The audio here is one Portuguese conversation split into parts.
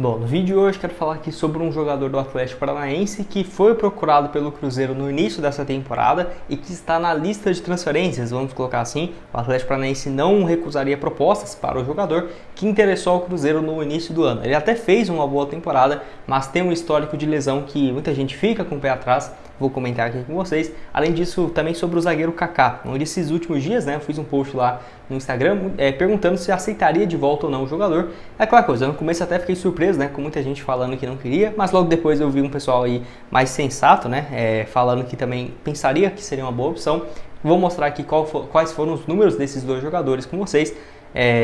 Bom, no vídeo de hoje quero falar aqui sobre um jogador do Atlético Paranaense que foi procurado pelo Cruzeiro no início dessa temporada e que está na lista de transferências, vamos colocar assim. O Atlético Paranaense não recusaria propostas para o jogador que interessou ao Cruzeiro no início do ano. Ele até fez uma boa temporada, mas tem um histórico de lesão que muita gente fica com o pé atrás. Vou comentar aqui com vocês. Além disso, também sobre o zagueiro Kaká, onde esses últimos dias, eu fiz um post lá no Instagram perguntando se aceitaria de volta ou não o jogador. É aquela coisa, no começo até fiquei surpreso, com muita gente falando que não queria, mas logo depois eu vi um pessoal aí mais sensato, falando que também pensaria que seria uma boa opção. Vou mostrar aqui quais foram os números desses dois jogadores com vocês.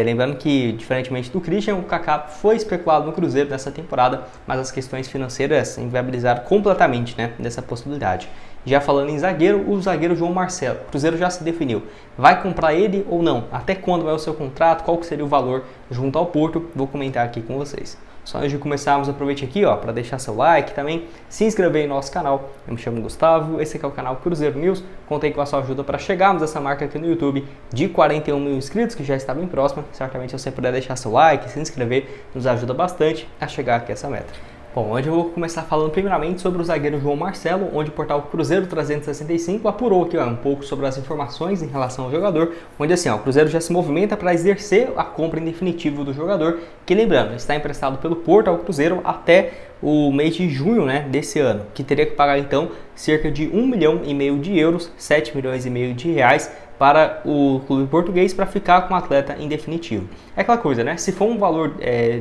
Lembrando que, diferentemente do Christian, o Kaká foi especulado no Cruzeiro nessa temporada, mas as questões financeiras inviabilizaram completamente dessa possibilidade. Já falando em zagueiro, o zagueiro João Marcelo, o Cruzeiro já se definiu. Vai comprar ele ou não? Até quando vai o seu contrato? Qual que seria o valor junto ao Porto? Vou comentar aqui com vocês. Só antes de começarmos, aproveite aqui para deixar seu like, também se inscrever no nosso canal. Eu me chamo Gustavo, esse aqui é o canal Cruzeiro News. Contei com a sua ajuda para chegarmos a essa marca aqui no YouTube de 41 mil inscritos, que já está bem próxima. Certamente se você puder deixar seu like, se inscrever, nos ajuda bastante a chegar aqui a essa meta. Bom, hoje eu vou começar falando primeiramente sobre o zagueiro João Marcelo, onde o portal Cruzeiro 365 apurou aqui um pouco sobre as informações em relação ao jogador, onde o Cruzeiro já se movimenta para exercer a compra em definitivo do jogador, que lembrando, está emprestado pelo Porto ao Cruzeiro até o mês de junho desse ano, que teria que pagar então cerca de 1,5 milhão de euros, 7,5 milhões de reais, para o clube português para ficar com o atleta em definitivo. É aquela coisa, se for um valor,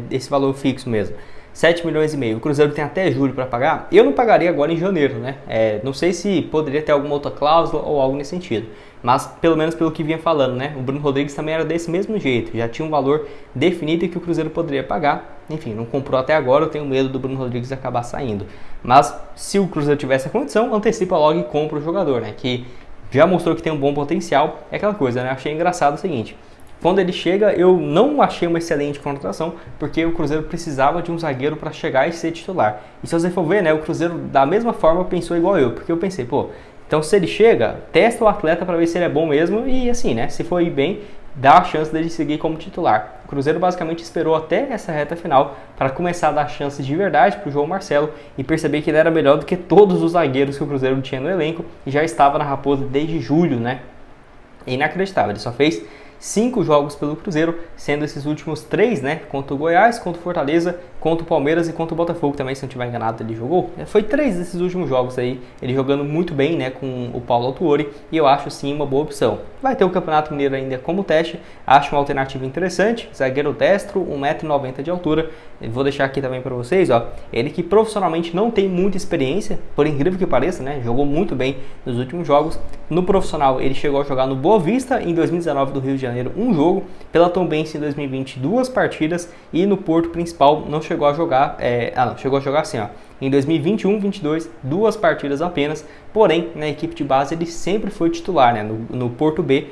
esse valor fixo mesmo, 7,5 milhões, o Cruzeiro tem até julho para pagar, eu não pagaria agora em janeiro, não sei se poderia ter alguma outra cláusula ou algo nesse sentido, mas pelo menos pelo que vinha falando, o Bruno Rodrigues também era desse mesmo jeito, já tinha um valor definido que o Cruzeiro poderia pagar, enfim, não comprou até agora, eu tenho medo do Bruno Rodrigues acabar saindo, mas se o Cruzeiro tivesse a condição, antecipa logo e compra o jogador, que já mostrou que tem um bom potencial. É aquela coisa, achei engraçado o seguinte, quando ele chega, eu não achei uma excelente contratação, porque o Cruzeiro precisava de um zagueiro para chegar e ser titular. E se você for ver, o Cruzeiro da mesma forma pensou igual eu, porque eu pensei, então se ele chega, testa o atleta para ver se ele é bom mesmo e assim, se for ir bem, dá a chance dele seguir como titular. O Cruzeiro basicamente esperou até essa reta final para começar a dar chances de verdade para o João Marcelo e perceber que ele era melhor do que todos os zagueiros que o Cruzeiro tinha no elenco e já estava na Raposa desde julho, É inacreditável, ele só fez 5 jogos pelo Cruzeiro, sendo esses últimos 3, contra o Goiás, contra o Fortaleza, contra o Palmeiras e contra o Botafogo também, se não estiver enganado, ele jogou. Foi 3 desses últimos jogos aí, ele jogando muito bem, com o Paulo Autuori, e eu acho sim uma boa opção. Vai ter o Campeonato Mineiro ainda como teste, acho uma alternativa interessante, zagueiro destro, 1,90 m de altura, vou deixar aqui também para vocês, ele que profissionalmente não tem muita experiência, por incrível que pareça, jogou muito bem nos últimos jogos. No profissional ele chegou a jogar no Boa Vista em 2019 do Rio de Janeiro um jogo, pela Tombense em 2020 2 partidas e no Porto Principal não chegou a jogar, chegou a jogar assim, em 2021-22 2 partidas apenas, porém na equipe de base ele sempre foi titular, no Porto B,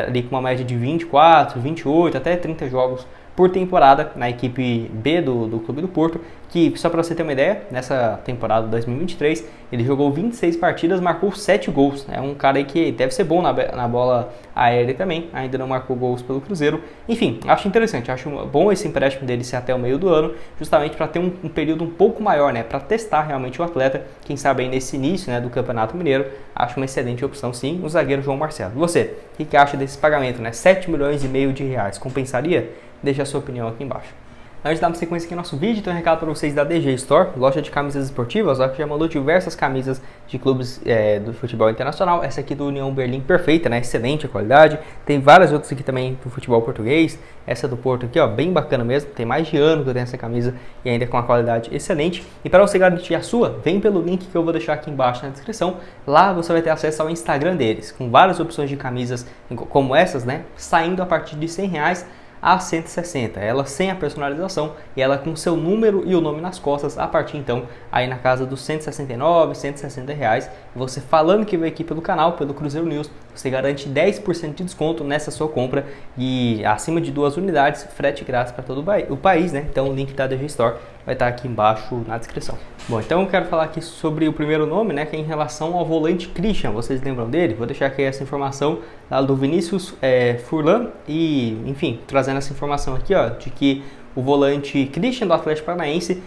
ali com uma média de 24, 28 até 30 jogos por temporada na equipe B do Clube do Porto, que só para você ter uma ideia, nessa temporada 2023 ele jogou 26 partidas, marcou 7 gols, é um cara aí que deve ser bom na bola aérea também, ainda não marcou gols pelo Cruzeiro, enfim, acho interessante, acho bom esse empréstimo dele ser até o meio do ano, justamente para ter um período um pouco maior, para testar realmente o atleta, quem sabe aí nesse início do Campeonato Mineiro, acho uma excelente opção sim, o zagueiro João Marcelo. E você, o que acha desse pagamento, 7,5 milhões de reais, compensaria? Deixe a sua opinião aqui embaixo. Antes de darmos sequência aqui no nosso vídeo, tem um recado para vocês da DG Store, loja de camisas esportivas, que já mandou diversas camisas de clubes do futebol internacional. Essa aqui do União Berlim, perfeita, excelente a qualidade. Tem várias outras aqui também do futebol português. Essa do Porto aqui, bem bacana mesmo. Tem mais de ano que eu tenho essa camisa e ainda com a qualidade excelente. E para você garantir a sua, vem pelo link que eu vou deixar aqui embaixo na descrição. Lá você vai ter acesso ao Instagram deles, com várias opções de camisas como essas, saindo a partir de R$100 a 160, ela sem a personalização e ela com seu número e o nome nas costas, a partir então aí na casa dos 169, 160 reais, você falando que veio aqui pelo canal, pelo Cruzeiro News, você garante 10% de desconto nessa sua compra e acima de 2 unidades, frete grátis para todo o país, então o link da DG Store vai estar aqui embaixo na descrição. Bom, então eu quero falar aqui sobre o primeiro nome, que é em relação ao volante Christian, vocês lembram dele? Vou deixar aqui essa informação lá do Vinícius Furlan e, enfim, trazendo essa informação aqui, de que o volante Christian do Atlético Paranaense.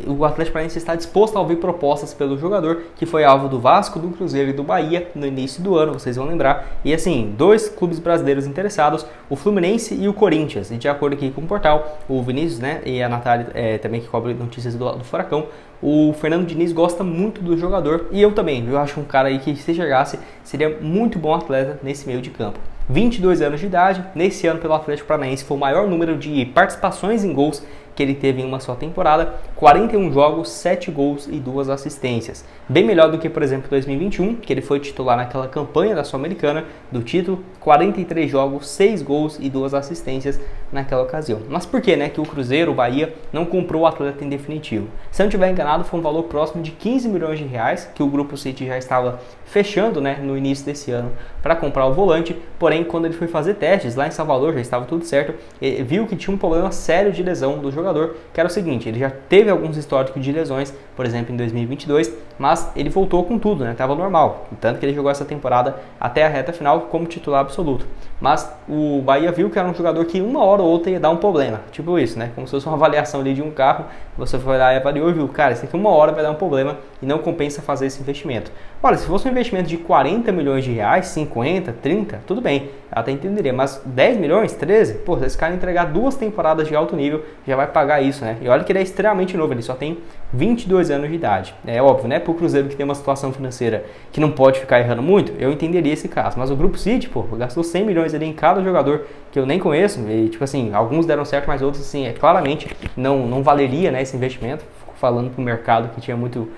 O Atlético Paranaense está disposto a ouvir propostas pelo jogador, que foi alvo do Vasco, do Cruzeiro e do Bahia no início do ano, vocês vão lembrar. E assim, 2 clubes brasileiros interessados, o Fluminense e o Corinthians. E de acordo aqui com o portal, o Vinícius, né, e a Natália também, que cobre notícias do Furacão, o Fernando Diniz gosta muito do jogador, e eu também. Eu acho um cara aí que, se chegasse, seria muito bom atleta nesse meio de campo. 22 anos de idade, nesse ano pelo Atlético Paranaense foi o maior número de participações em gols que ele teve em uma só temporada, 41 jogos, 7 gols e 2 assistências. Bem melhor do que, por exemplo, 2021, que ele foi titular naquela campanha da Sul-Americana do título, 43 jogos, 6 gols e 2 assistências naquela ocasião. Mas por que, né, que o Cruzeiro, o Bahia, não comprou o atleta em definitivo? Se eu não estiver enganado, foi um valor próximo de 15 milhões de reais, que o Grupo City já estava fechando, né, no início desse ano para comprar o volante. Porém, quando ele foi fazer testes lá em Salvador, já estava tudo certo, ele viu que tinha um problema sério de lesão do jogador, que era o seguinte: ele já teve alguns históricos de lesões, por exemplo em 2022, mas ele voltou com tudo, né, estava normal, tanto que ele jogou essa temporada até a reta final como titular absoluto. Mas o Bahia viu que era um jogador que uma hora ou outra ia dar um problema, tipo isso, né, como se fosse uma avaliação ali de um carro, você foi lá e avaliou e viu, cara, isso aqui uma hora vai dar um problema e não compensa fazer esse investimento. Olha, se fosse um investimento de 40 milhões de reais, 50, 30, tudo bem, eu até entenderia, mas 10 milhões, 13, pô, se esse cara entregar 2 temporadas de alto nível, já vai pagar isso, né? E olha que ele é extremamente novo, ele só tem 22 anos de idade. É óbvio, né? Pro Cruzeiro, que tem uma situação financeira que não pode ficar errando muito, eu entenderia esse caso. Mas o Grupo City, pô, gastou 100 milhões ali em cada jogador que eu nem conheço, e tipo assim, alguns deram certo, mas outros, assim, claramente não valeria, né, esse investimento. Falando pro mercado que tinha muito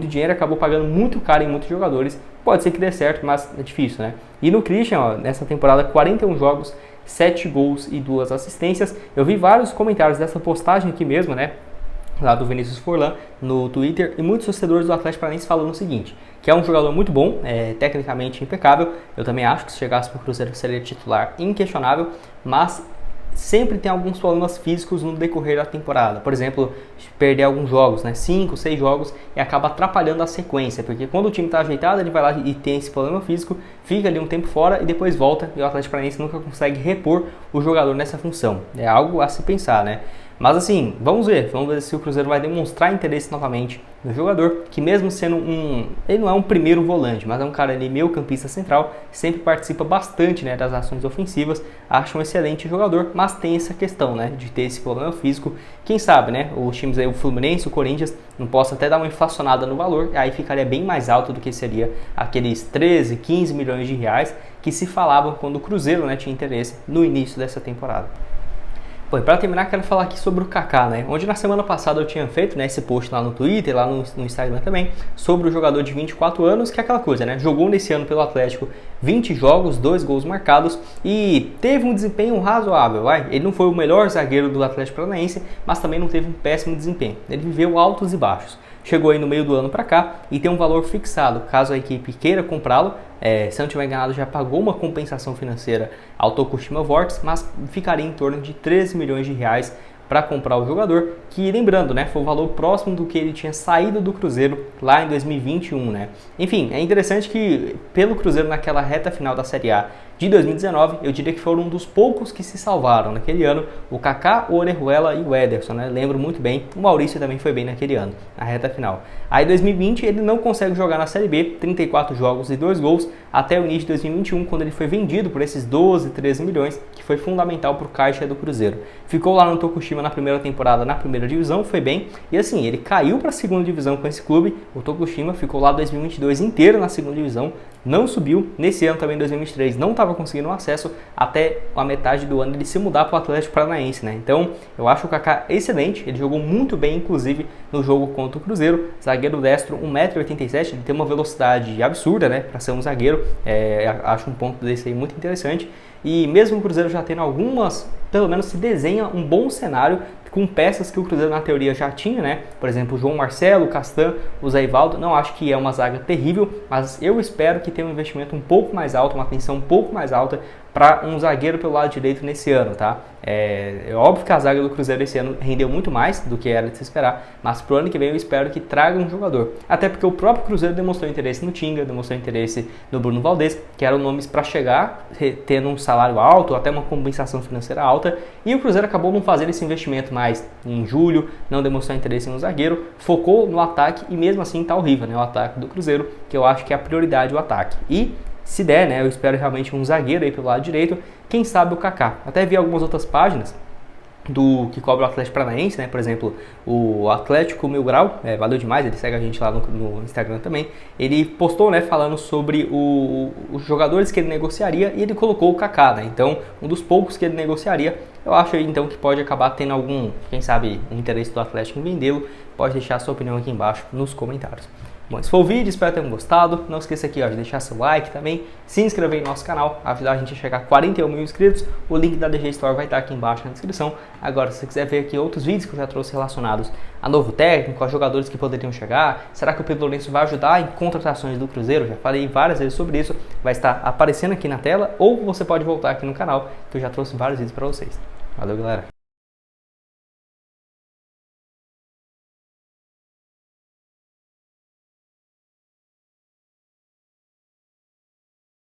dinheiro, acabou pagando muito caro em muitos jogadores. Pode ser que dê certo, mas é difícil, né? E no Christian, ó, nessa temporada, 41 jogos, 7 gols e 2 assistências. Eu vi vários comentários dessa postagem aqui mesmo, né, lá do Vinícius Forlan no Twitter, e muitos torcedores do Atlético Paranaense falando o seguinte, que é um jogador muito bom, tecnicamente impecável. Eu também acho que se chegasse pro Cruzeiro seria titular inquestionável, mas sempre tem alguns problemas físicos no decorrer da temporada. Por exemplo, perder alguns jogos, né? 5, 6 jogos, e acaba atrapalhando a sequência, porque quando o time está ajeitado, ele vai lá e tem esse problema físico, fica ali um tempo fora e depois volta, e o Atlético Paranaense nunca consegue repor o jogador nessa função. É algo a se pensar, né? Mas assim, vamos ver se o Cruzeiro vai demonstrar interesse novamente no jogador, que mesmo sendo ele não é um primeiro volante, mas é um cara ali meio campista central, sempre participa bastante, né, das ações ofensivas, acho um excelente jogador, mas tem essa questão, né, de ter esse problema físico. Quem sabe, né, os times aí, o Fluminense, o Corinthians, não possa até dar uma inflacionada no valor, e aí ficaria bem mais alto do que seria aqueles 13, 15 milhões de reais que se falavam quando o Cruzeiro, né, tinha interesse no início dessa temporada. Bom, e para terminar, quero falar aqui sobre o Kaká, né? Onde na semana passada eu tinha feito, né, esse post lá no Twitter, lá no Instagram também, sobre o jogador de 24 anos, que é aquela coisa, né? Jogou nesse ano pelo Atlético 20 jogos, 2 gols marcados e teve um desempenho razoável, vai? Ele não foi o melhor zagueiro do Atlético Paranaense, mas também não teve um péssimo desempenho. Ele viveu altos e baixos. Chegou aí no meio do ano para cá e tem um valor fixado, caso a equipe queira comprá-lo. Se eu não estiver enganado, já pagou uma compensação financeira ao Tokushima Vortex, mas ficaria em torno de 13 milhões de reais para comprar o jogador, que, lembrando, né, foi o valor próximo do que ele tinha saído do Cruzeiro lá em 2021, né? Enfim, é interessante que pelo Cruzeiro naquela reta final da Série A de 2019, eu diria que foram um dos poucos que se salvaram naquele ano, o Kaká, o Orejuela e o Ederson, né? Lembro muito bem, o Maurício também foi bem naquele ano, na reta final. Aí em 2020 ele não consegue jogar na Série B, 34 jogos e 2 gols, até o início de 2021, quando ele foi vendido por esses 12, 13 milhões, que foi fundamental para o caixa do Cruzeiro. Ficou lá no Tokushima na primeira temporada, na primeira divisão, foi bem, e assim, ele caiu para a segunda divisão com esse clube, o Tokushima ficou lá 2022 inteiro na segunda divisão, não subiu, nesse ano também, 2023, não estava conseguindo acesso, até a metade do ano ele se mudar para o Atlético Paranaense, né? Então, eu acho o Kaká excelente, ele jogou muito bem, inclusive, no jogo contra o Cruzeiro, zagueiro destro, 1,87 m, ele tem uma velocidade absurda, né, para ser um zagueiro, acho um ponto desse aí muito interessante, e mesmo o Cruzeiro já tendo algumas, pelo menos se desenha um bom cenário, com peças que o Cruzeiro na teoria já tinha, né? Por exemplo, o João Marcelo, o Castan, o Zé Ivaldo. Não acho que é uma zaga terrível, mas eu espero que tenha um investimento um pouco mais alto, uma atenção um pouco mais alta para um zagueiro pelo lado direito nesse ano, tá? É óbvio que a zaga do Cruzeiro esse ano rendeu muito mais do que era de se esperar, mas pro ano que vem eu espero que traga um jogador. Até porque o próprio Cruzeiro demonstrou interesse no Tinga, demonstrou interesse no Bruno Valdez, que eram nomes para chegar tendo um salário alto, até uma compensação financeira alta, e o Cruzeiro acabou não fazendo esse investimento mais em julho, não demonstrou interesse no zagueiro, focou no ataque e mesmo assim tá horrível, né? O ataque do Cruzeiro, que eu acho que é a prioridade o ataque. E se der, né, eu espero realmente um zagueiro aí pelo lado direito, quem sabe o Kaká. Até vi algumas outras páginas do que cobra o Atlético Paranaense, né? Por exemplo, o Atlético Mil Grau, valeu demais, ele segue a gente lá no Instagram também. Ele postou, né, falando sobre os jogadores que ele negociaria e ele colocou o Kaká, né? Então, um dos poucos que ele negociaria, eu acho aí, então, que pode acabar tendo algum, quem sabe, um interesse do Atlético em vendê-lo. Pode deixar a sua opinião aqui embaixo nos comentários. Bom, esse foi o vídeo, espero que tenham gostado. Não esqueça aqui, ó, de deixar seu like também, se inscrever no nosso canal, ajudar a gente a chegar a 41 mil inscritos. O link da DG Store vai estar aqui embaixo na descrição. Agora, se você quiser ver aqui outros vídeos que eu já trouxe relacionados a novo técnico, a jogadores que poderiam chegar, será que o Pedro Lourenço vai ajudar em contratações do Cruzeiro? Já falei várias vezes sobre isso, vai estar aparecendo aqui na tela, ou você pode voltar aqui no canal, que eu já trouxe vários vídeos para vocês. Valeu, galera!